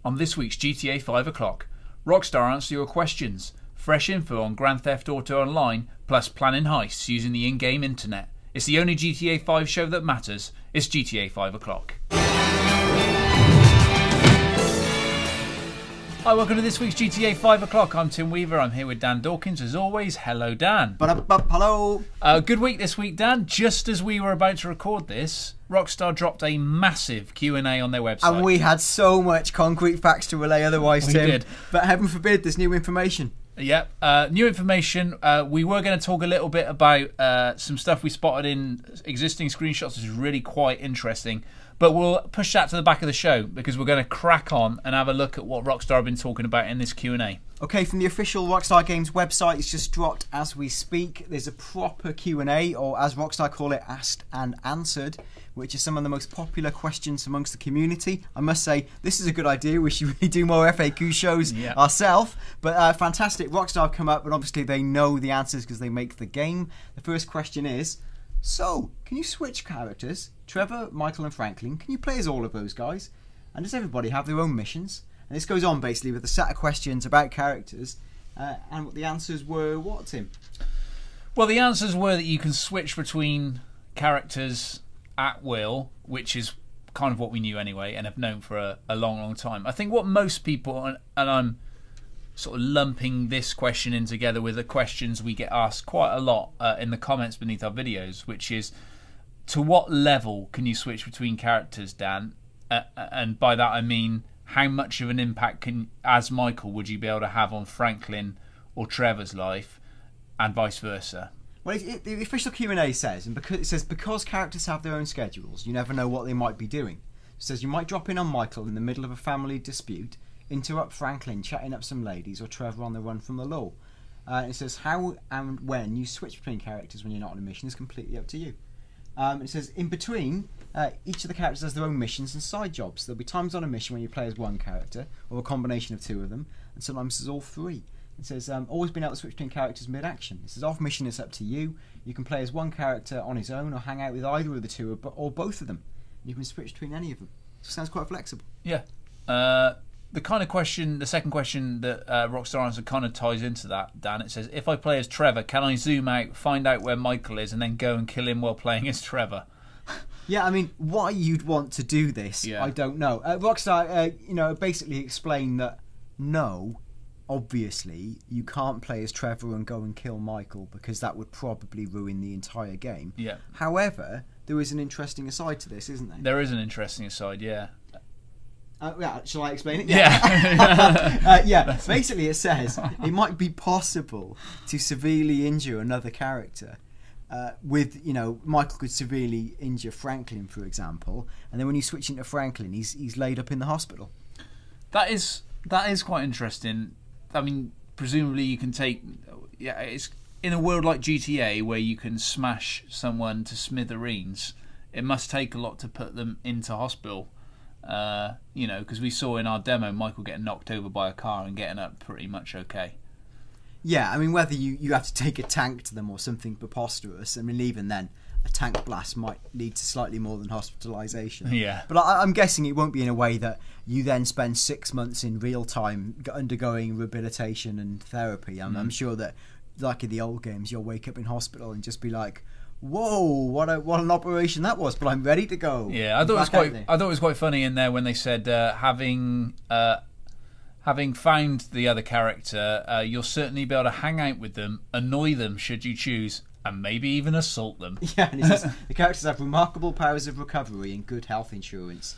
On this week's GTA 5 o'clock, Rockstar answer your questions, fresh info on Grand Theft Auto Online, plus planning heists using the in-game internet. It's the only GTA 5 show that matters. It's GTA 5 o'clock. Hi, welcome to this week's GTA 5 o'clock. I'm Tim Weaver. I'm here with Dan Dawkins. As always, hello, Dan. Hello. Good week this week, Dan. Just as we were about to record this, Rockstar dropped a massive Q&A on their website. And we had so much concrete facts to relay otherwise, Tim. We did. But heaven forbid there's new information. Yep. New information. We were going to talk a little bit about some stuff we spotted in existing screenshots, which is really quite interesting. But we'll push that to the back of the show because we're going to crack on and have a look at what Rockstar have been talking about in this Q&A. Okay, from the official Rockstar Games website, it's just dropped as we speak. There's a proper Q&A, or as Rockstar call it, asked and answered, which is some of the most popular questions amongst the community. I must say, this is a good idea. We should really do more FAQ shows ourselves. But fantastic. Rockstar have come up, and obviously they know the answers because they make the game. The first question is, so, can you switch characters? Trevor, Michael and Franklin, can you play as all of those guys? And does everybody have their own missions? And this goes on basically with a set of questions about characters. And what the answers were, what, Tim? Well, the answers were that you can switch between characters at will, which is kind of what we knew anyway and have known for a long, long time. I think what most people, and I'm sort of lumping this question in together with the questions we get asked quite a lot in the comments beneath our videos, which is, to what level can you switch between characters, Dan? And by that I mean, how much of an impact as Michael would you be able to have on Franklin or Trevor's life, and vice versa? Well, the official Q&A says, and because characters have their own schedules, you never know what they might be doing. It says you might drop in on Michael in the middle of a family dispute, interrupt Franklin chatting up some ladies, or Trevor on the run from the law. It says how and when you switch between characters when you're not on a mission is completely up to you. It says in between, each of the characters has their own missions and side jobs. There'll be times on a mission when you play as one character, or a combination of two of them, and sometimes there's all three. It says always been able to switch between characters mid-action. It says off mission it's up to you. You can play as one character on his own, or hang out with either of the two, or both of them. You can switch between any of them. It sounds quite flexible. Yeah. The kind of question, the second question that Rockstar answered kind of ties into that, Dan. It says, if I play as Trevor, can I zoom out, find out where Michael is, and then go and kill him while playing as Trevor? Yeah, I mean, why you'd want to do this, I don't know. Rockstar, basically explained that no, obviously, you can't play as Trevor and go and kill Michael because that would probably ruin the entire game. Yeah. However, there is an interesting aside to this, isn't there? There is an interesting aside, yeah. Shall I explain it? Yeah. Basically, it says it might be possible to severely injure another character. Michael could severely injure Franklin, for example, and then when you switch into Franklin, he's laid up in the hospital. That is quite interesting. I mean, presumably you can take. Yeah, it's in a world like GTA where you can smash someone to smithereens. It must take a lot to put them into hospital. Because we saw in our demo Michael getting knocked over by a car and getting up pretty much okay. Yeah, I mean, whether you have to take a tank to them or something preposterous, I mean, even then, a tank blast might lead to slightly more than hospitalisation. Yeah. But I'm guessing it won't be in a way that you then spend 6 months in real time undergoing rehabilitation and therapy. I'm sure that, like in the old games, you'll wake up in hospital and just be like, whoa, what an operation that was, but I'm ready to go. Yeah, I thought it was quite funny in there when they said having found the other character, you'll certainly be able to hang out with them, annoy them should you choose, and maybe even assault them. Yeah, and it says the characters have remarkable powers of recovery and good health insurance.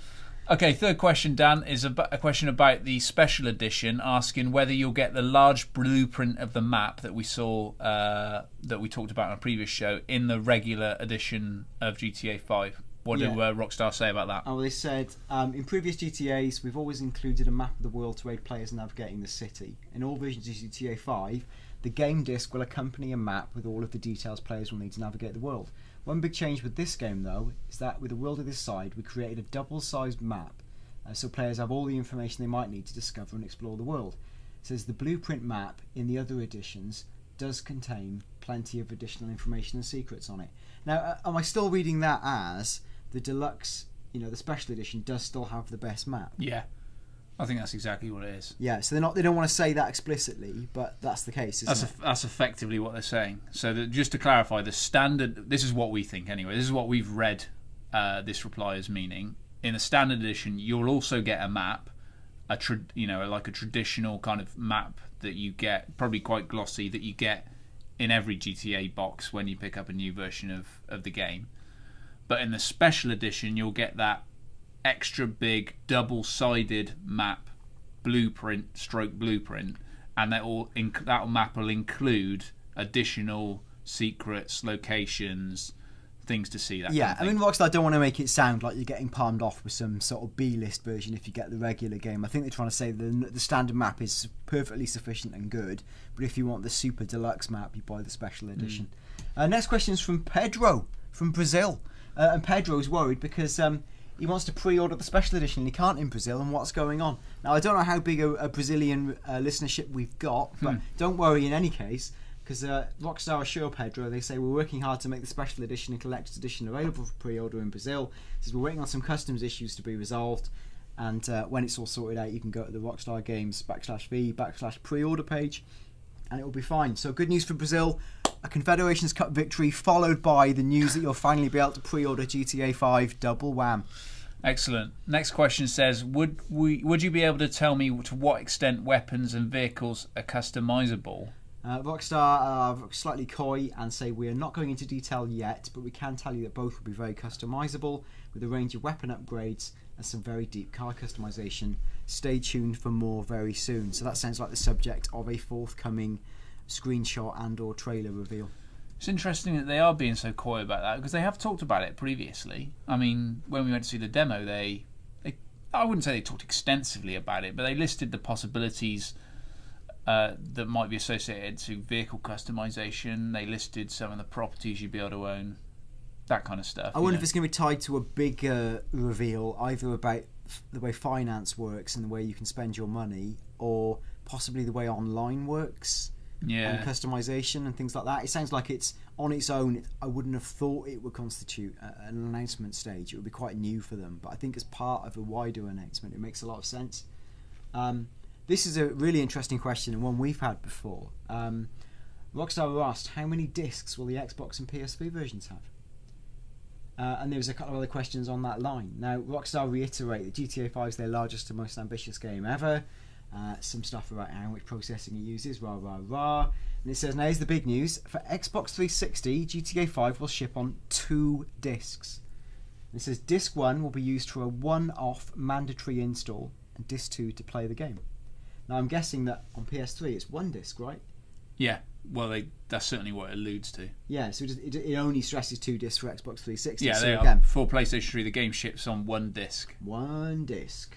Okay, third question, Dan, is a question about the special edition, asking whether you'll get the large blueprint of the map that we saw, that we talked about on a previous show, in the regular edition of GTA 5. What did Rockstar say about that? Oh, well, they said, in previous GTAs, we've always included a map of the world to aid players navigating the city. In all versions of GTA 5, the game disc will accompany a map with all of the details players will need to navigate the world. One big change with this game, though, is that with a world of this size, we created a double-sized map, so players have all the information they might need to discover and explore the world. It says the blueprint map in the other editions does contain plenty of additional information and secrets on it. Now, am I still reading that as the deluxe, the special edition does still have the best map? Yeah. I think that's exactly what it is. Yeah, so they don't want to say that explicitly, but that's the case, isn't it? That's effectively what they're saying. So just to clarify, the standard, this is what we think anyway, this is what we've read this reply as meaning. In the standard edition, you'll also get a map, like a traditional kind of map that you get, probably quite glossy, that you get in every GTA box when you pick up a new version of the game. But in the special edition, you'll get that extra big double-sided map, blueprint, and that map will include additional secrets, locations, things to see. That yeah, kind of I mean, Rockstar don't want to make it sound like you're getting palmed off with some sort of B-list version if you get the regular game. I think they're trying to say the standard map is perfectly sufficient and good, but if you want the super deluxe map, you buy the special edition. Next question is from Pedro from Brazil, and Pedro's worried because he wants to pre-order the special edition and he can't in Brazil, and what's going on? Now, I don't know how big a Brazilian listenership we've got, but don't worry in any case, because Rockstar assure Pedro, they say, we're working hard to make the special edition and collector's edition available for pre-order in Brazil. Says we're waiting on some customs issues to be resolved, and when it's all sorted out, you can go to the Rockstar Games /V/pre-order page, and it will be fine. So good news for Brazil, a Confederations Cup victory followed by the news that you'll finally be able to pre-order GTA 5, double wham. Excellent. Next question says, would you be able to tell me to what extent weapons and vehicles are customizable? Rockstar are slightly coy and say we are not going into detail yet, but we can tell you that both will be very customizable with a range of weapon upgrades and some very deep car customization. Stay tuned for more very soon. So that sounds like the subject of a forthcoming screenshot and or trailer reveal. It's interesting that they are being so coy about that, because they have talked about it previously. I mean, when we went to see the demo, I wouldn't say they talked extensively about it, but they listed the possibilities that might be associated to vehicle customization. They listed some of the properties you'd be able to own, that kind of stuff. I wonder if it's going to be tied to a bigger reveal, either about the way finance works and the way you can spend your money, or possibly the way online works. And customization and things like that. It sounds like it's on its own. I wouldn't have thought it would constitute an announcement stage. It would be quite new for them, but I think as part of a wider announcement, it makes a lot of sense. This is a really interesting question, and one we've had before. Rockstar were asked, how many discs will the Xbox and PSP versions have? And there was a couple of other questions on that line. Now, Rockstar reiterate that GTA 5 is their largest and most ambitious game ever. Some stuff about how much processing it uses, rah rah rah. And it says, now here's the big news. For Xbox 360, GTA 5 will ship on 2 discs. And it says disc 1 will be used for a one-off mandatory install, and disc 2 to play the game. Now I'm guessing that on PS3 it's 1 disc, right? Yeah, well that's certainly what it alludes to. Yeah, so it only stresses 2 discs for Xbox 360. Yeah, so they again, are. For PlayStation 3, the game ships on 1 disc. 1 disc.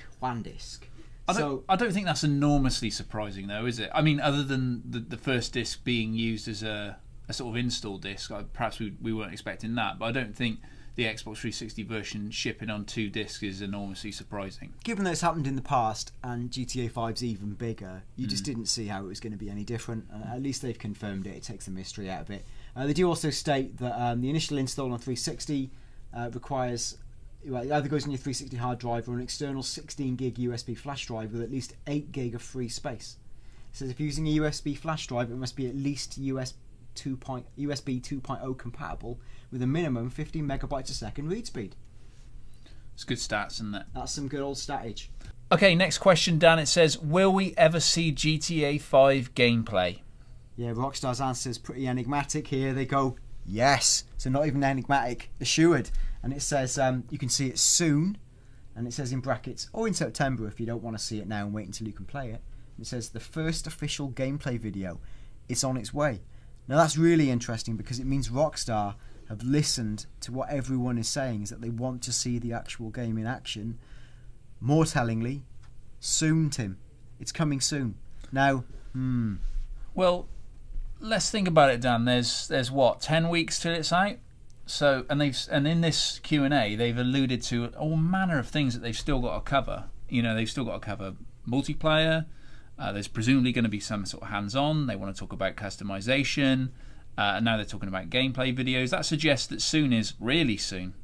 I don't think that's enormously surprising, though, is it? I mean, other than the first disc being used as a sort of install disc, perhaps we weren't expecting that, but I don't think the Xbox 360 version shipping on 2 discs is enormously surprising. Given that it's happened in the past and GTA 5's even bigger, you just didn't see how it was going to be any different. At least they've confirmed it. It takes the mystery out of it. They do also state that the initial install on 360 requires... Well, it either goes on your 360 hard drive or an external 16 gig USB flash drive with at least 8 gig of free space. It says if you're using a USB flash drive, it must be at least USB 2.0 compatible with a minimum 15 megabytes a second read speed. It's good stats, isn't it? That's some good old statage. Okay, next question, Dan. It says, will we ever see GTA 5 gameplay? Yeah, Rockstar's answer is pretty enigmatic here. They go, yes. So not even enigmatic, assured. And it says you can see it soon, and it says in brackets, or in September if you don't want to see it now and wait until you can play it. And it says the first official gameplay video, it's on its way. Now that's really interesting because it means Rockstar have listened to what everyone is saying, is that they want to see the actual game in action. More tellingly, soon, Tim. It's coming soon. Now, Well, let's think about it, Dan. There's what, 10 weeks till it's out? So, and in this Q&A, they've alluded to all manner of things that they've still got to cover. You know, they've still got to cover multiplayer. There's presumably going to be some sort of hands-on. They want to talk about customization. And now they're talking about gameplay videos. That suggests that soon is really soon.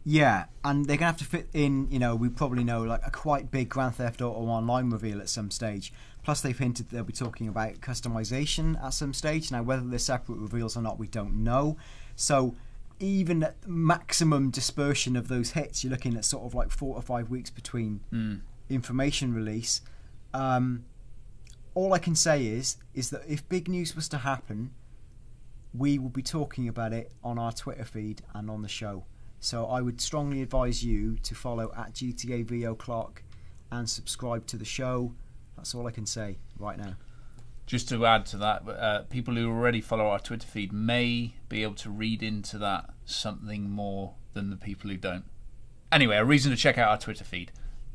Yeah, and they're going to have to fit in, we probably know, like a quite big Grand Theft Auto Online reveal at some stage. Plus, they've hinted they'll be talking about customization at some stage. Now, whether they're separate reveals or not, we don't know. So, even at maximum dispersion of those hits, you're looking at sort of like 4 or 5 weeks between information release. All I can say is that if big news was to happen, we will be talking about it on our Twitter feed and on the show. So I would strongly advise you to follow at GTA VO Clock and subscribe to the show. That's all I can say right now. Just to add to that, people who already follow our Twitter feed may be able to read into that something more than the people who don't. Anyway, a reason to check out our Twitter feed.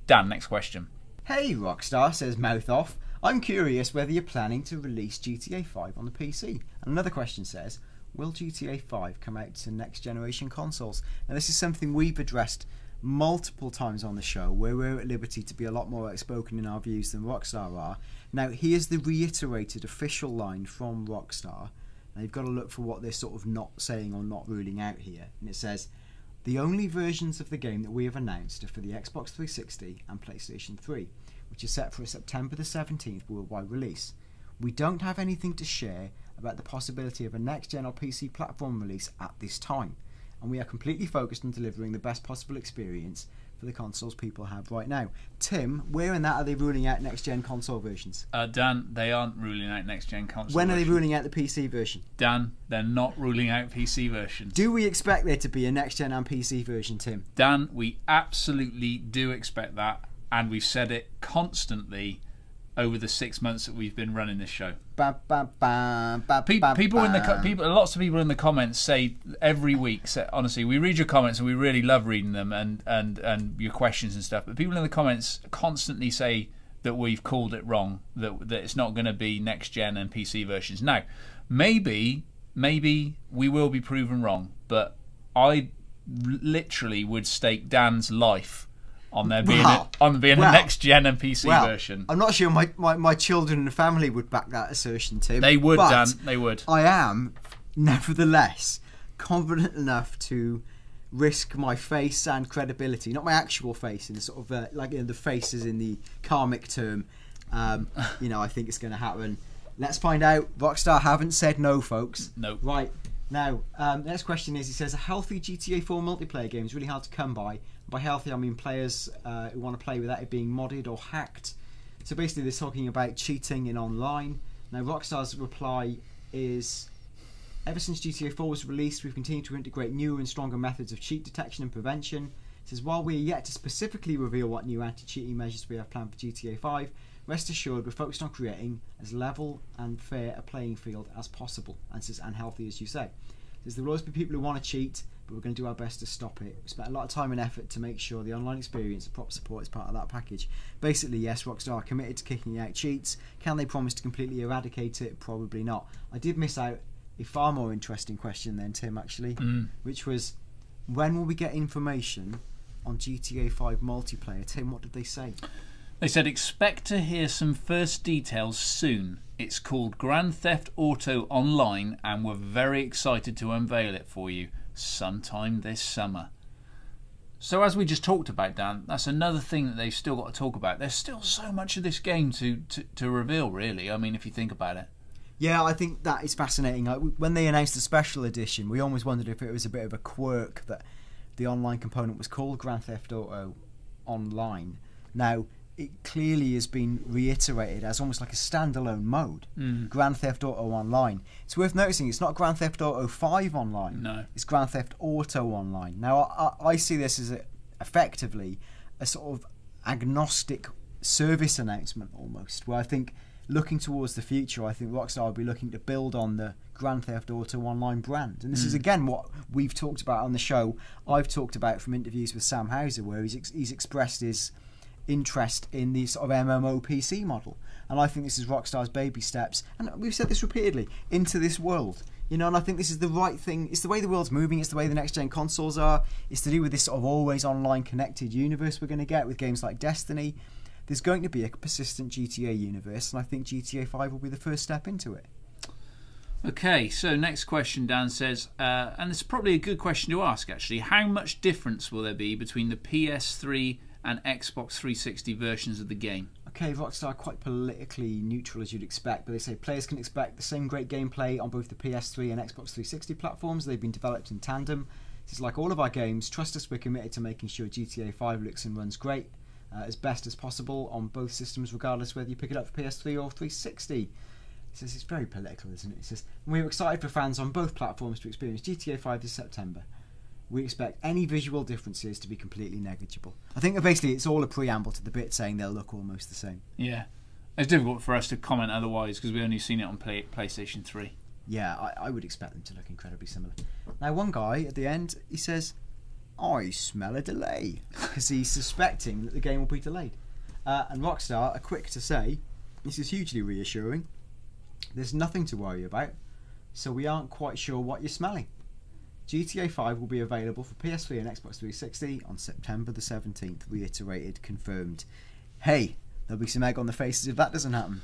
Dan, next question. Hey Rockstar, says Mouth Off. I'm curious whether you're planning to release GTA 5 on the PC. And another question says, will GTA 5 come out to next generation consoles? Now this is something we've addressed multiple times on the show, where we're at liberty to be a lot more outspoken in our views than Rockstar are. Now here's the reiterated official line from Rockstar. Now you've got to look for what they're sort of not saying or not ruling out here. And it says, the only versions of the game that we have announced are for the Xbox 360 and PlayStation 3, which is set for a September the 17th worldwide release. We don't have anything to share about the possibility of a next-gen or PC platform release at this time, and we are completely focused on delivering the best possible experience for the consoles people have right now. Tim, where in that are they ruling out next-gen console versions? Dan, they aren't ruling out next-gen console When are they versions. ruling out the PC version? Dan, they're not ruling out PC versions. Do we expect there to be a next-gen and PC version, Tim? Dan, we absolutely do expect that, and we've said it constantly over the 6 months that we've been running this show. People in the lots of people in the comments say every week. Honestly, we read your comments and we really love reading them and your questions and stuff. But people in the comments constantly say that we've called it wrong. That it's not going to be next gen and PC versions. Now, maybe we will be proven wrong. But I literally would stake Dan's life on there being a next gen and PC version. I'm not sure my children and family would back that assertion, Tim. They would, but Dan. They would. I am, nevertheless, confident enough to risk my face and credibility, not my actual face, in the sort of the faces in the karmic term. I think it's going to happen. Let's find out. Rockstar haven't said no, folks. No. Right. Now, the next question is, he says, a healthy GTA 4 multiplayer game is really hard to come by. By healthy, I mean players who want to play without it being modded or hacked. So basically, they're talking about cheating in online. Now, Rockstar's reply is, ever since GTA 4 was released, we've continued to integrate newer and stronger methods of cheat detection and prevention. It says, while we are yet to specifically reveal what new anti-cheating measures we have planned for GTA 5, rest assured we're focused on creating as level and fair a playing field as possible, and says, and healthy, as you say. There will always be people who want to cheat, but we're going to do our best to stop it. We spent a lot of time and effort to make sure the online experience and proper support is part of that package. Basically, yes, Rockstar are committed to kicking out cheats. Can they promise to completely eradicate it? Probably not. I did miss out a far more interesting question then, Tim, actually, which was, when will we get information on GTA 5 multiplayer? Tim, what did they say? They said, expect to hear some first details soon. It's called Grand Theft Auto Online, and we're very excited to unveil it for you sometime this summer. So as we just talked about, Dan, that's another thing that they've still got to talk about. There's still so much of this game to reveal, really. I mean, if you think about it. Yeah, I think that is fascinating. When they announced the special edition, we almost wondered if it was a bit of a quirk that the online component was called Grand Theft Auto Online. Now, it clearly has been reiterated as almost like a standalone mode. Grand Theft Auto Online. It's worth noticing it's not Grand Theft Auto 5 Online. No. It's Grand Theft Auto Online. Now, I see this as effectively a sort of agnostic service announcement almost, where I think, looking towards the future, I think Rockstar will be looking to build on the Grand Theft Auto Online brand. And this is, again, what we've talked about on the show. I've talked about from interviews with Sam Houser, where he's expressed his interest in the sort of MMO PC model, and I think this is Rockstar's baby steps, and we've said this repeatedly, into this world, and I think this is the right thing. It's the way the world's moving, it's the way the next gen consoles are. It's to do with this sort of always online connected universe we're going to get with games like Destiny. There's going to be a persistent GTA universe, and I think GTA 5 will be the first step into it. Okay, so next question, Dan says, and it's probably a good question to ask actually, how much difference will there be between the PS3 and Xbox 360 versions of the game? Okay, Rockstar are quite politically neutral as you'd expect, but they say players can expect the same great gameplay on both the PS3 and Xbox 360 platforms. They've been developed in tandem. This is like all of our games. Trust us, we're committed to making sure GTA 5 looks and runs great as best as possible on both systems, regardless whether you pick it up for PS3 or 360. It says it's very political, isn't it? It says, we're excited for fans on both platforms to experience GTA 5 this September. We expect any visual differences to be completely negligible. I think that basically it's all a preamble to the bit saying they'll look almost the same. Yeah. It's difficult for us to comment otherwise because we've only seen it on PlayStation 3. Yeah, I would expect them to look incredibly similar. Now, one guy at the end, he says, I smell a delay, because he's suspecting that the game will be delayed. And Rockstar are quick to say, this is hugely reassuring. There's nothing to worry about, so we aren't quite sure what you're smelling. GTA 5 will be available for PS3 and Xbox 360 on September the 17th, reiterated, confirmed. Hey, there'll be some egg on the faces if that doesn't happen.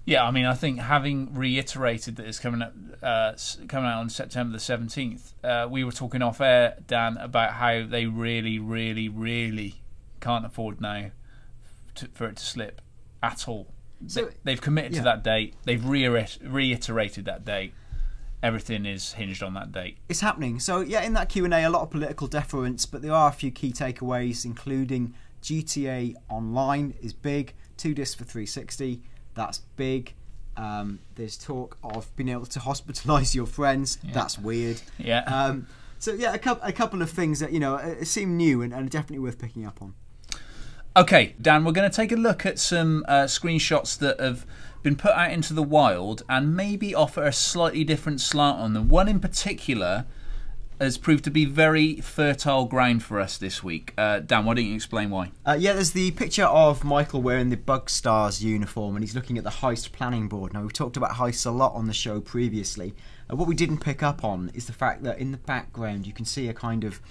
Yeah, I mean, I think having reiterated that it's coming out on September the 17th, we were talking off air, Dan, about how they really, really, really can't afford now for it to slip at all. So, they've committed to that date. They've reiterated that date. Everything is hinged on that date. It's happening. So, yeah, in that Q&A, a lot of political deference, but there are a few key takeaways, including GTA Online is big, 2 discs for 360. That's big. There's talk of being able to hospitalise your friends. Yeah. That's weird. Yeah. So yeah, a couple of things that seem new and are definitely worth picking up on. Okay, Dan, we're going to take a look at some screenshots that have been put out into the wild and maybe offer a slightly different slant on them. One in particular has proved to be very fertile ground for us this week. Dan, why don't you explain why? Yeah, there's the picture of Michael wearing the Bugstars uniform and he's looking at the heist planning board. Now, we've talked about heists a lot on the show previously. What we didn't pick up on is the fact that in the background you can see a kind of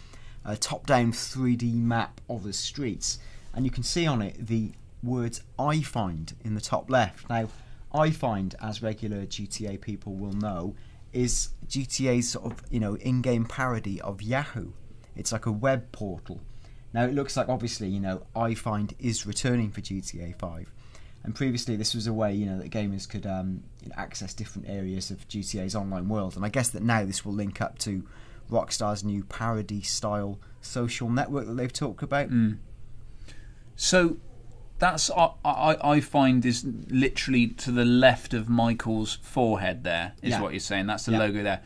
top-down 3D map of the streets, and you can see on it the words I find in the top left. Now, I find, as regular GTA people will know, is GTA's sort of, in-game parody of Yahoo. It's like a web portal. Now, it looks like, obviously, iFind is returning for GTA 5. And previously, this was a way, that gamers could access different areas of GTA's online world. And I guess that now this will link up to Rockstar's new parody-style social network that they've talked about. Mm. So that's I find is literally to the left of Michael's forehead there, is what you're saying. That's the logo there.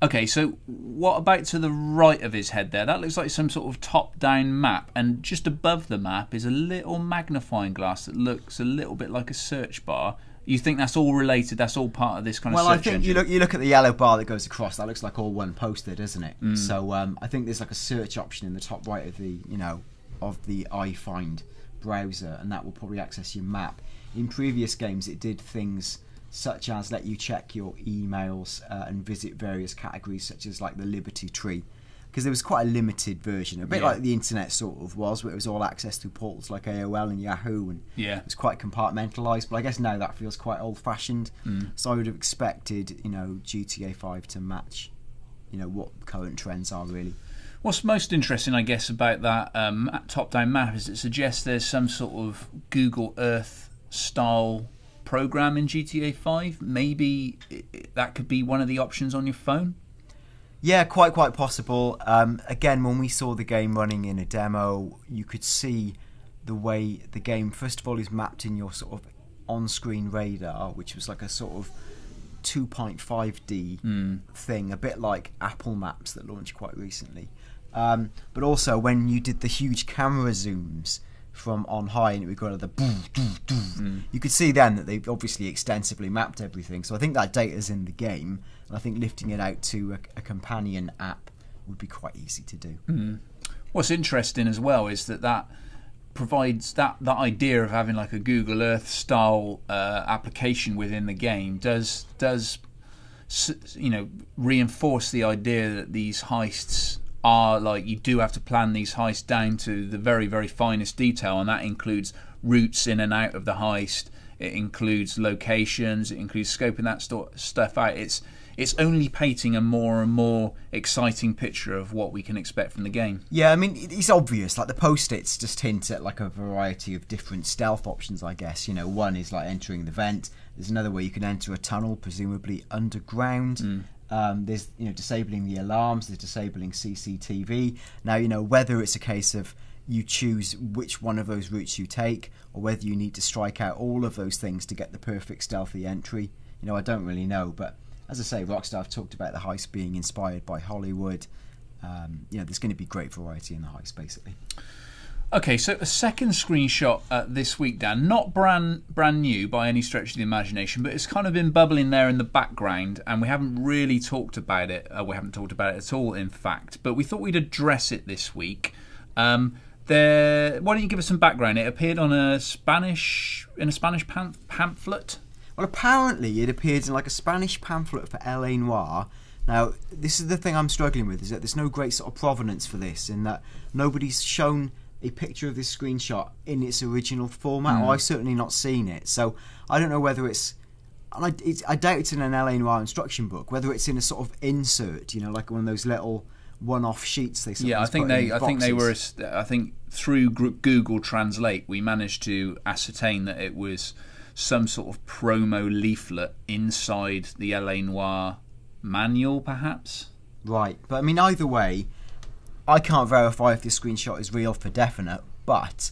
Okay, so what about to the right of his head there? That looks like some sort of top-down map, and just above the map is a little magnifying glass that looks a little bit like a search bar. You think that's all related? That's all part of this kind of search engine? Well, I think you look at the yellow bar that goes across. That looks like all one poster, doesn't it? Mm. So I think there's like a search option in the top right of the of the iFind browser, and that will probably access your map. In previous games, it did things such as let you check your emails and visit various categories, such as like the Liberty Tree, because there was quite a limited version, a bit like the internet sort of was, where it was all access to portals like AOL and Yahoo, and it was quite compartmentalised. But I guess now that feels quite old-fashioned. So I would have expected, GTA 5 to match, what current trends are really. What's most interesting, I guess, about that top-down map is it suggests there's some sort of Google Earth style program in GTA 5. Maybe that could be one of the options on your phone. Yeah, quite possible. Again, when we saw the game running in a demo, you could see the way the game, first of all, is mapped in your sort of on-screen radar, which was like a sort of 2.5D thing, a bit like Apple Maps that launched quite recently. But also when you did the huge camera zooms from on high and it would go to the you could see then that they've obviously extensively mapped everything. So I think that data's in the game, and I think lifting it out to a companion app would be quite easy to do. What's interesting as well is that provides that idea of having like a Google Earth style application within the game does reinforce the idea that these heists are like, you do have to plan these heists down to the very, very finest detail, and that includes routes in and out of the heist. It includes locations. It includes scoping that stuff out. it's only painting a more and more exciting picture of what we can expect from the game. Yeah, I mean, it's obvious. Like the post-its just hint at like a variety of different stealth options, I guess. You know, one is like entering the vent. There's another way you can enter a tunnel, presumably underground. There's, you know, disabling the alarms. There's disabling CCTV. Now, you know, whether it's a case of you choose which one of those routes you take, or whether you need to strike out all of those things to get the perfect stealthy entry, you know, I don't really know. But as I say, Rockstar have talked about the heist being inspired by Hollywood. You know, there's going to be great variety in the heist, basically. Okay, so a second screenshot this week, Dan. Not brand new by any stretch of the imagination, but it's kind of been bubbling there in the background, and we haven't really talked about it. We haven't talked about it at all, in fact. But we thought we'd address it this week. Why don't you give us some background? It appeared on a Spanish pamphlet. Well, apparently it appeared in like a Spanish pamphlet for L.A. Noire. Now, this is the thing I'm struggling with, is that there's no great sort of provenance for this, in that nobody's shown a picture of this screenshot in its original format, or I've certainly not seen it. So I don't know whether I doubt it's in an L.A. Noire instruction book, whether it's in a sort of insert, you know, like one of those little one-off sheets they sometimes I think through Google Translate we managed to ascertain that it was some sort of promo leaflet inside the LA Noire manual, perhaps. Right, but I mean, either way, I can't verify if this screenshot is real for definite, but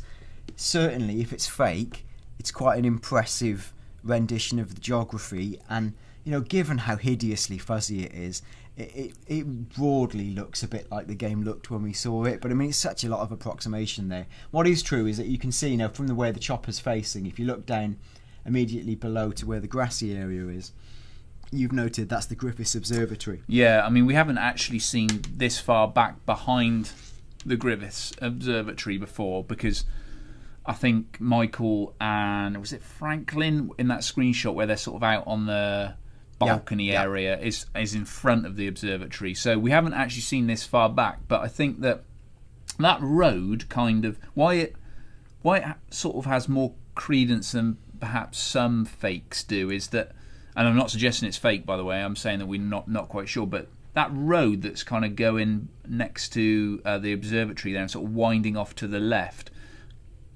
certainly if it's fake, it's quite an impressive rendition of the geography, and, you know, given how hideously fuzzy it is, it broadly looks a bit like the game looked when we saw it. But I mean, it's such a lot of approximation there. What is true is that you can see, you know, from the way the chopper's facing, if you look down immediately below to where the grassy area is, you've noted that's the Griffiths Observatory. Yeah, I mean, we haven't actually seen this far back behind the Griffiths Observatory before, because I think Michael and, was it Franklin, in that screenshot where they're sort of out on the balcony area, is in front of the observatory. So we haven't actually seen this far back, but I think that road kind of, why it sort of has more credence than perhaps some fakes do, is that, and I'm not suggesting it's fake, by the way, I'm saying that we're not quite sure, but that road that's kind of going next to the observatory there and sort of winding off to the left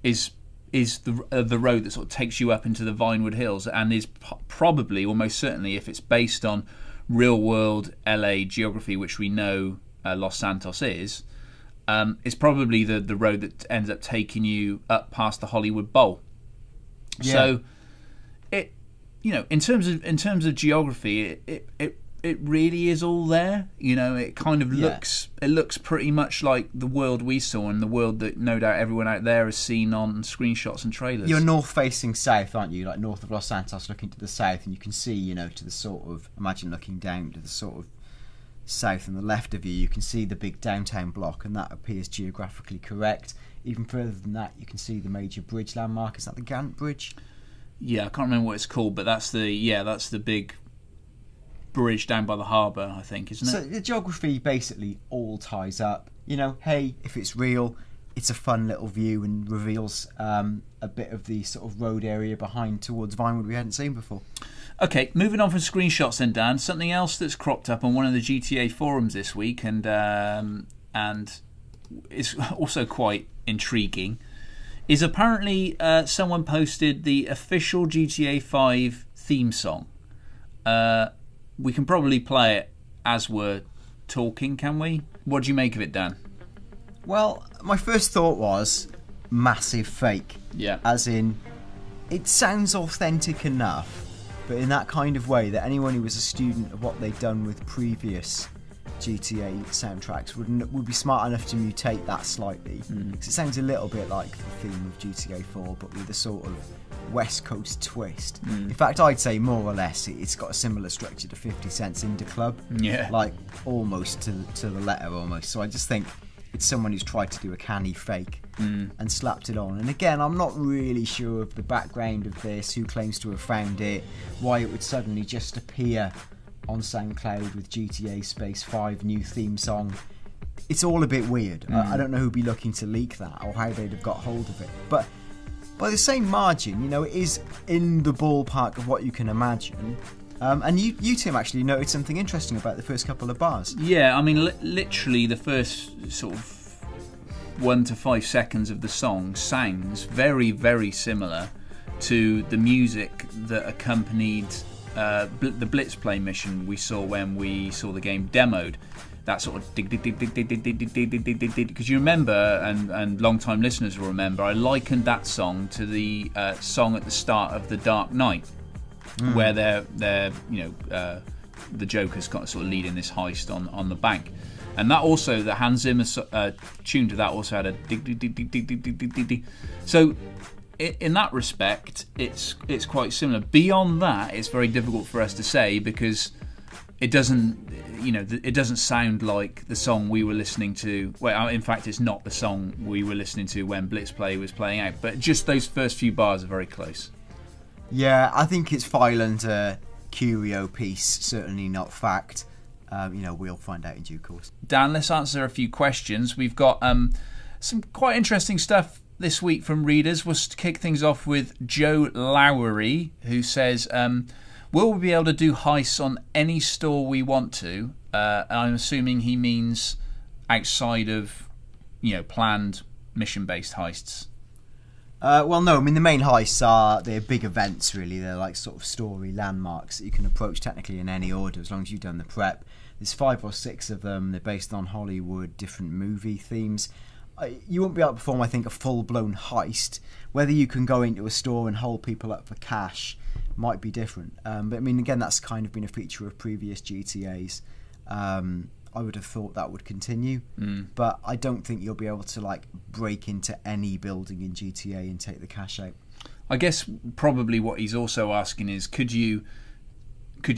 is the road that sort of takes you up into the Vinewood Hills, and is probably, almost certainly, if it's based on real world LA geography, which we know Los Santos is probably the road that ends up taking you up past the Hollywood Bowl. Yeah. So it, you know, in terms of geography, it really is all there. You know, it kind of looks pretty much like the world we saw, and the world that no doubt everyone out there has seen on screenshots and trailers. You're north facing south, aren't you? Like north of Los Santos, looking to the south, and you can see, you know, to the sort of, imagine looking down to the sort of south and the left of you, you can see the big downtown block, and that appears geographically correct. Even further than that, you can see the major bridge landmark. Is that the Gant Bridge? Yeah, I can't remember what it's called, but that's the big bridge down by the harbour, I think, isn't it? So the geography basically all ties up. You know, hey, if it's real, it's a fun little view and reveals a bit of the sort of road area behind towards Vinewood we hadn't seen before. Okay, moving on from screenshots then, Dan, something else that's cropped up on one of the GTA forums this week, and is also quite intriguing, is apparently someone posted the official GTA 5 theme song. We can probably play it as we're talking, can we? What do you make of it, Dan? Well, my first thought was massive fake. Yeah. As in, it sounds authentic enough, but in that kind of way that anyone who was a student of what they'd done with previous GTA soundtracks would be smart enough to mutate that slightly. Because it sounds a little bit like the theme of GTA 4, but with a sort of West Coast twist. In fact, I'd say more or less it's got a similar structure to 50 Cent's Indie Club. Yeah. Like almost to the letter almost. So I just think it's someone who's tried to do a canny fake and slapped it on. And again, I'm not really sure of the background of this, who claims to have found it, why it would suddenly just appear on SoundCloud with GTA Space 5 new theme song. It's all a bit weird. I don't know who'd be looking to leak that or how they'd have got hold of it. But by the same margin, you know, it is in the ballpark of what you can imagine. And you Tim, actually noted something interesting about the first couple of bars. Yeah, I mean, literally the first sort of 1 to 5 seconds of the song sounds very, very similar to the music that accompanied the Blitz play mission we saw when we saw the game demoed. That sort of dig dig dig dig dig dig dig dig dig dig dig dig dig. Because you remember, and long-time listeners will remember, I likened that song to the song at the start of The Dark Knight, where they're the Joker's kind of sort of leading this heist on the bank. And that also, the Hans Zimmer tune to that also had a dig dig dig dig dig dig dig dig dig dig. So in that respect, it's quite similar. Beyond that, it's very difficult for us to say because it doesn't sound like the song we were listening to. Well, in fact, it's not the song we were listening to when Blitzplay was playing out. But just those first few bars are very close. Yeah, I think it's file and curio piece, certainly not fact. We'll find out in due course. Dan, let's answer a few questions. We've got some quite interesting stuff this week from readers. We'll kick things off with Joe Lowery, who says, will we be able to do heists on any store we want to? I'm assuming he means outside of, planned mission-based heists. Well, no, I mean, the main heists they're big events, really. They're like sort of story landmarks that you can approach technically in any order as long as you've done the prep. There's 5 or 6 of them. They're based on Hollywood, different movie themes. You won't be able to perform, I think, a full-blown heist. Whether you can go into a store and hold people up for cash might be different. But, I mean, again, that's kind of been a feature of previous GTAs. I would have thought that would continue, but I don't think you'll be able to break into any building in GTA and take the cash out. I guess probably what he's also asking is, could you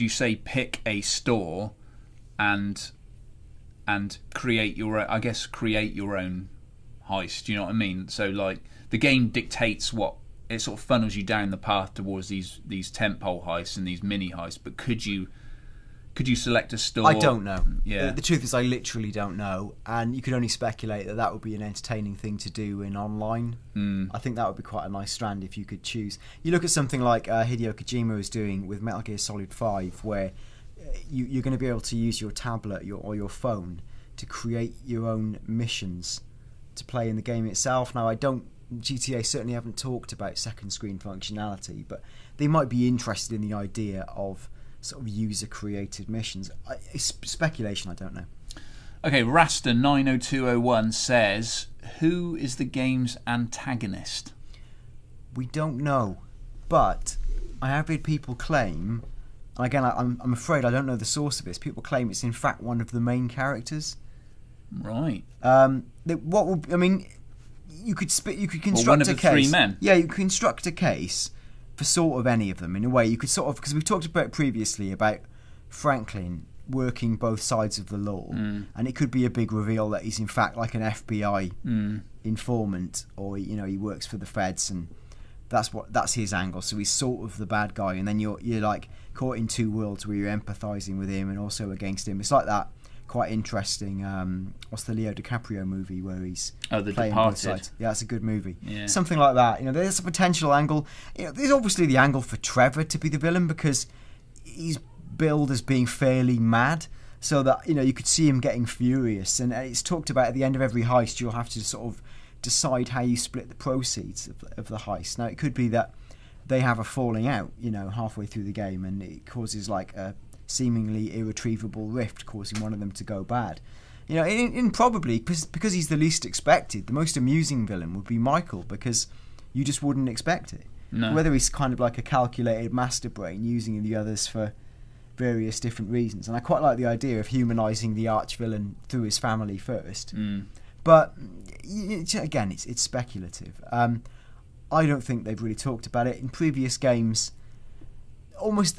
say pick a store and create your own, heist? Do you know what I mean? So the game dictates what it sort of funnels you down the path towards these tentpole heists and these mini heists, but could you select a store? I don't know. Yeah. The truth is I literally don't know, and you could only speculate that would be an entertaining thing to do in online. I think that would be quite a nice strand if you could choose. You look at something like Hideo Kojima is doing with Metal Gear Solid 5, where you're going to be able to use your tablet or your phone to create your own missions to play in the game itself. Now, GTA certainly haven't talked about second screen functionality, but they might be interested in the idea of sort of user-created missions. It's speculation, I don't know. Okay, Rasta90201 says, who is the game's antagonist? We don't know, but I have heard people claim, and again, I'm afraid I don't know the source of this, people claim it's in fact one of the main characters. Right. You could construct one of a the case. 3 men. Yeah, you could construct a case for sort of any of them. In a way, you could sort of, because we've talked about previously about Franklin working both sides of the law, and it could be a big reveal that he's in fact like an FBI informant, or he works for the feds, and that's his angle. So he's sort of the bad guy, and then you're like caught in two worlds where you're empathising with him and also against him. It's like that quite interesting. What's the Leo DiCaprio movie where he's The playing Departed? both sides? Yeah, it's a good movie. Yeah. Something like that. There's a potential angle. There's obviously the angle for Trevor to be the villain because he's billed as being fairly mad, so that you could see him getting furious. And it's talked about at the end of every heist, you'll have to sort of decide how you split the proceeds of the heist. Now, it could be that they have a falling out, halfway through the game, and it causes like a seemingly irretrievable rift, causing one of them to go bad. In probably because he's the least expected, the most amusing villain would be Michael, because you just wouldn't expect it. No. Whether he's kind of like a calculated master brain using the others for various different reasons, and I quite like the idea of humanising the arch villain through his family first. But again, it's speculative. I don't think they've really talked about it in previous games. Almost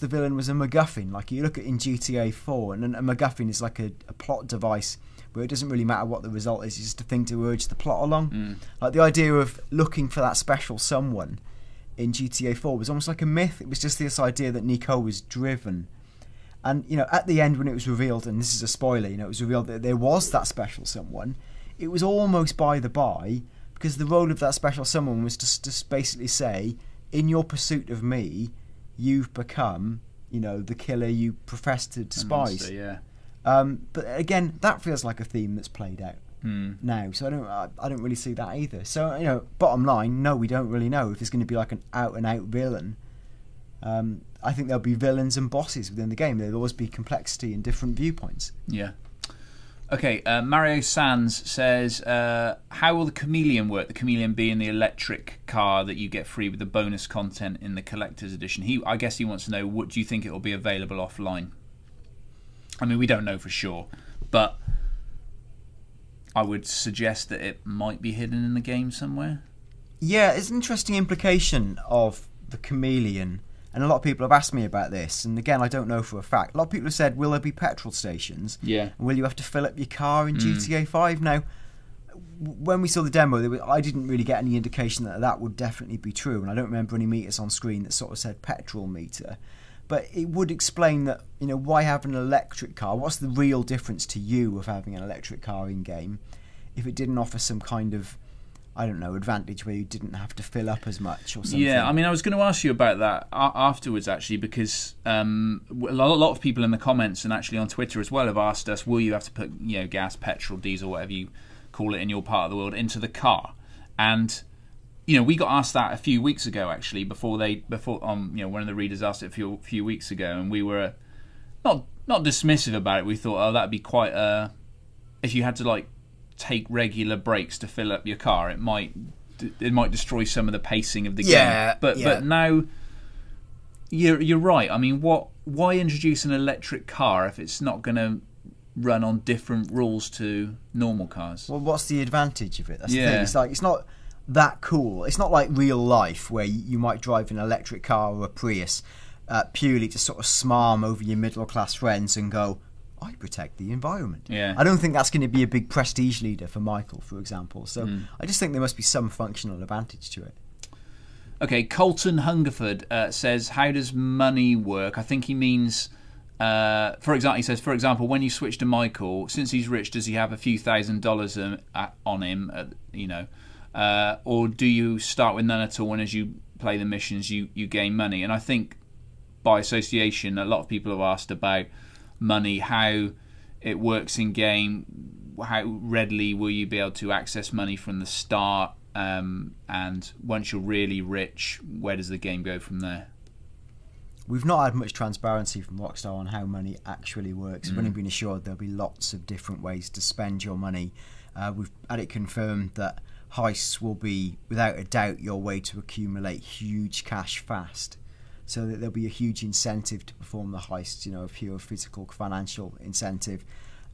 the villain was a MacGuffin. Like you look at in GTA 4, and a MacGuffin is like a plot device where it doesn't really matter what the result is, it's just a thing to urge the plot along. Like the idea of looking for that special someone in GTA 4 was almost like a myth. It was just this idea that Nico was driven. And, at the end when it was revealed, and this is a spoiler, it was revealed that there was that special someone, it was almost by the by, because the role of that special someone was just basically say, in your pursuit of me, you've become the killer you profess to despise. Monster, yeah. But again, that feels like a theme that's played out now. So I don't really see that either. So bottom line, no, we don't really know if there's going to be like an out and out villain. I think there'll be villains and bosses within the game. There'll always be complexity and different viewpoints. Yeah. Okay, Mario Sands says, how will the Chameleon work? The Chameleon being the electric car that you get free with the bonus content in the Collector's Edition. I guess he wants to know, what do you think it will be available offline? I mean, we don't know for sure, but I would suggest that it might be hidden in the game somewhere. Yeah, it's an interesting implication of the Chameleon, and a lot of people have asked me about this, and again, I don't know for a fact. A lot of people have said, will there be petrol stations? Yeah. Will you have to fill up your car in GTA 5? Now, when we saw the demo, I didn't really get any indication that would definitely be true, and I don't remember any meters on screen that sort of said petrol meter. But it would explain that, why have an electric car? What's the real difference to you of having an electric car in-game if it didn't offer some kind of, I don't know, advantage where you didn't have to fill up as much or something? Yeah, I mean, I was going to ask you about that afterwards, actually, because a lot of people in the comments and actually on Twitter as well have asked us, will you have to put, gas, petrol, diesel, whatever you call it in your part of the world, into the car? And we got asked that a few weeks ago, actually, before one of the readers asked it a few weeks ago, and we were not dismissive about it. We thought, oh, that'd be quite if you had to take regular breaks to fill up your car, it might destroy some of the pacing of the game. But now you're right. I mean, why introduce an electric car if it's not going to run on different rules to normal cars? Well, what's the advantage of it? That's the thing. It's not that cool. It's not like real life where you might drive an electric car or a Prius purely to sort of smarm over your middle class friends and go, I protect the environment. Yeah. I don't think that's going to be a big prestige leader for Michael, for example. So I just think there must be some functional advantage to it. Okay, Colton Hungerford says, how does money work? I think he means, for example, when you switch to Michael, since he's rich, does he have a few $1,000s on him, or do you start with none at all, and as you play the missions you gain money? And I think by association a lot of people have asked about money, how it works in game, how readily will you be able to access money from the start, and once you're really rich, where does the game go from there? We've not had much transparency from Rockstar on how money actually works. We've only been assured there'll be lots of different ways to spend your money. We've had it confirmed that heists will be, without a doubt, your way to accumulate huge cash fast. So that there'll be a huge incentive to perform the heists, a pure physical, financial incentive.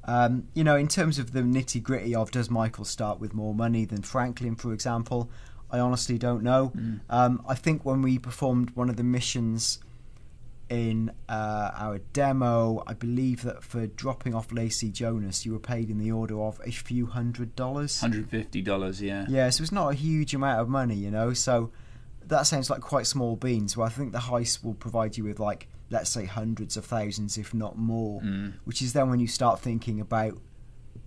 In terms of the nitty-gritty of, does Michael start with more money than Franklin, for example, I honestly don't know. I think when we performed one of the missions in our demo, I believe that for dropping off Lacey Jonas, you were paid in the order of a few $100. $150, yeah. Yeah, so it's not a huge amount of money, so that sounds like quite small beans. Well, I think the heist will provide you with, let's say hundreds of thousands, if not more, which is then when you start thinking about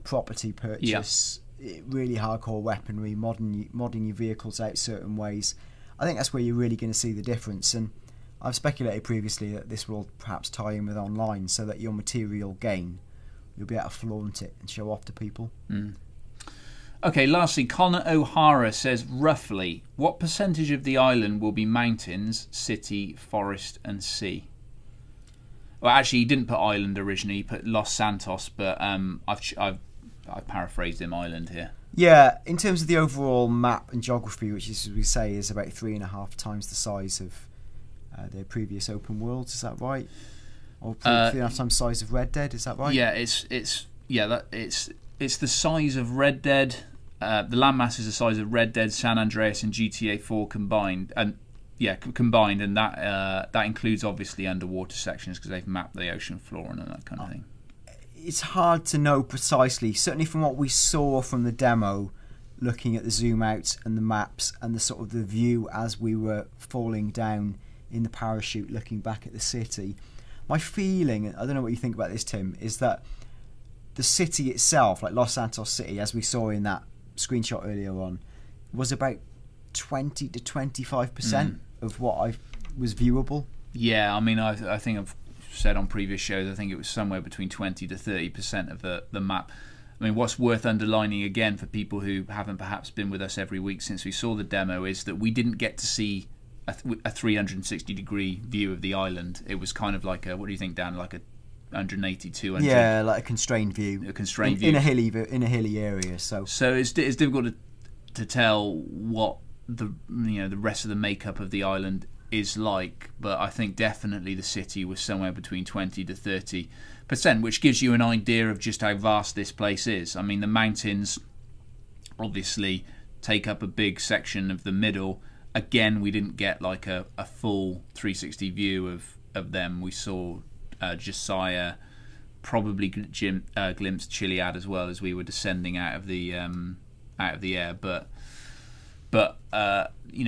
property purchase, really hardcore weaponry, modding your vehicles out certain ways. I think that's where you're really going to see the difference. And I've speculated previously that this will perhaps tie in with online, so that your material gain, you'll be able to flaunt it and show off to people. Okay, lastly, Connor O'Hara says, roughly, what percentage of the island will be mountains, city, forest and sea? Well, actually, he didn't put island originally, he put Los Santos, but I've paraphrased him island here. Yeah, in terms of the overall map and geography, which is, as we say, is about 3.5 times the size of their previous open worlds, is that right? Or 3.5 times the size of Red Dead, is that right? Yeah, it's the size of Red Dead. The landmass is the size of Red Dead, San Andreas, and GTA 4 combined, and that includes obviously underwater sections because they've mapped the ocean floor and that kind of thing. It's hard to know precisely. Certainly from what we saw from the demo, looking at the zoom outs and the maps and the sort of the view as we were falling down in the parachute, looking back at the city. My feeling, I don't know what you think about this, Tim, is that the city itself, like Los Santos City, as we saw in that screenshot earlier on, was about 20 to 25% of what was viewable. Yeah, I mean, I think I've said on previous shows, I think it was somewhere between 20 to 30% of the map. I mean, what's worth underlining again for people who haven't perhaps been with us every week since we saw the demo is that we didn't get to see a 360-degree view of the island. It was kind of like a, what do you think, Dan? Like a 180, 200? Yeah, like a constrained view. A constrained view in a hilly area. So it's difficult to tell what the rest of the makeup of the island is like, but I think definitely the city was somewhere between 20 to 30%, which gives you an idea of just how vast this place is. I mean, the mountains obviously take up a big section of the middle. Again, we didn't get like a full 360 view of them. We saw Josiah, probably glimpsed Chiliad as well as we were descending out of the air, but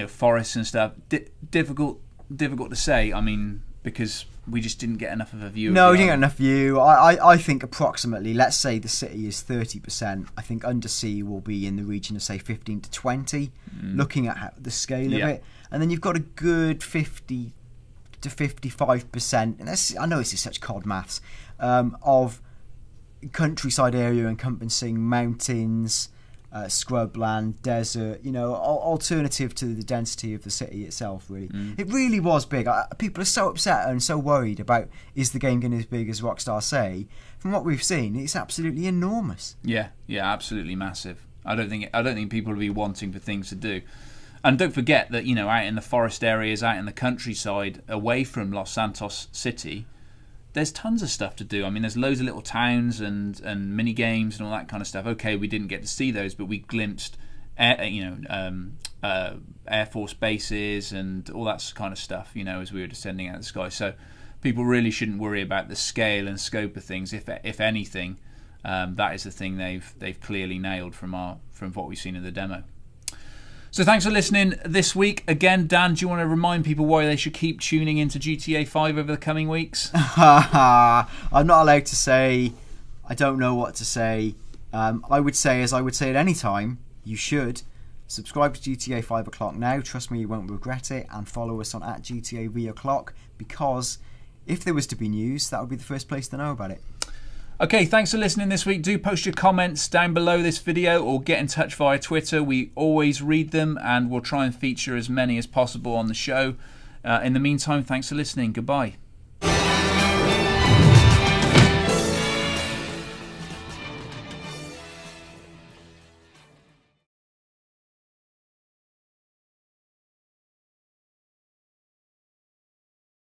forests and stuff, difficult to say. I mean, because we just didn't get enough of a view. No, we didn't get enough view. I think approximately, let's say the city is 30%. I think undersea will be in the region of say 15 to 20, looking at the scale of it, and then you've got a good 50 to 55%. And I know this is such cod maths, of countryside area encompassing mountains, scrubland, desert, alternative to the density of the city itself, really. It really was big. People are so upset and so worried about, is the game going to be as big as Rockstar say? From what we've seen, it's absolutely enormous. Yeah, absolutely massive. I don't think people will be wanting for things to do. And don't forget that, out in the forest areas, out in the countryside, away from Los Santos City, there's tons of stuff to do. I mean, there's loads of little towns and mini games and all that kind of stuff. Okay, we didn't get to see those, but we glimpsed, Air Force bases and all that kind of stuff, as we were descending out of the sky. So people really shouldn't worry about the scale and scope of things. If anything, that is the thing they've clearly nailed from what we've seen in the demo. So thanks for listening this week. Again, Dan, do you want to remind people why they should keep tuning into GTA 5 over the coming weeks? I'm not allowed to say. I don't know what to say. I would say, as I would say at any time, you should subscribe to GTA 5 O'Clock now. Trust me, you won't regret it. And follow us on @GTA V O'Clock, because if there was to be news, that would be the first place to know about it. Okay, thanks for listening this week. Do post your comments down below this video or get in touch via Twitter. We always read them and we'll try and feature as many as possible on the show. In the meantime, thanks for listening. Goodbye.